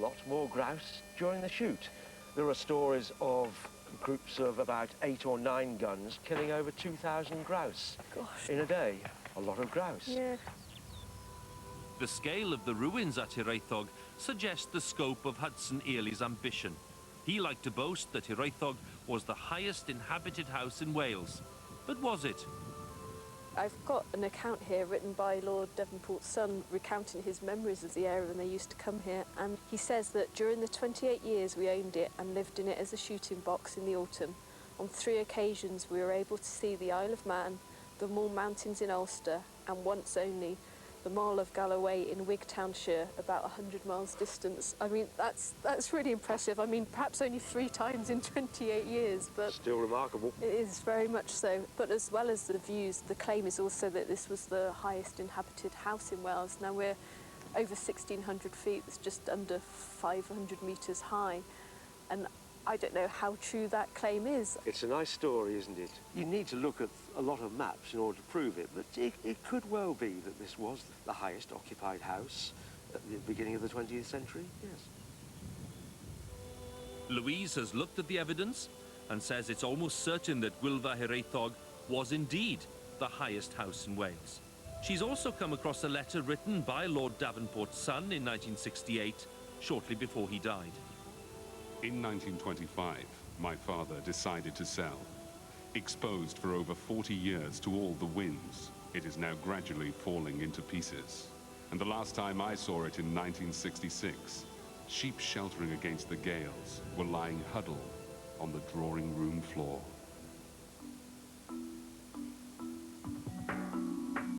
lot more grouse during the shoot. There are stories of groups of about 8 or 9 guns killing over 2,000 grouse in a day. A lot of grouse. Yeah. The scale of the ruins at Hiraethog suggests the scope of Hudson Early's ambition. He liked to boast that Hiraethog was the highest inhabited house in Wales. But was it? I've got an account here written by Lord Devonport's son recounting his memories of the area when they used to come here, and he says that during the 28 years we owned it and lived in it as a shooting box in the autumn, on 3 occasions we were able to see the Isle of Man, the Moor Mountains in Ulster, and once only the Mall of Galloway in Wigtownshire, about 100 miles distance. I mean, that's really impressive. I mean, perhaps only 3 times in 28 years, but... Still remarkable. It is, very much so. But as well as the views, the claim is also that this was the highest inhabited house in Wales. Now, we're over 1,600 feet, it's just under 500 metres high. And I don't know how true that claim is. It's a nice story, isn't it? You need to look at a lot of maps in order to prove it, but it could well be that this was the highest occupied house at the beginning of the 20th century, yes. Louise has looked at the evidence and says it's almost certain that Gwilfa Hiraethog was indeed the highest house in Wales. She's also come across a letter written by Lord Davenport's son in 1968, shortly before he died. In 1925, my father decided to sell. Exposed for over 40 years to all the winds, it is now gradually falling into pieces. And the last time I saw it in 1966, sheep sheltering against the gales were lying huddled on the drawing room floor.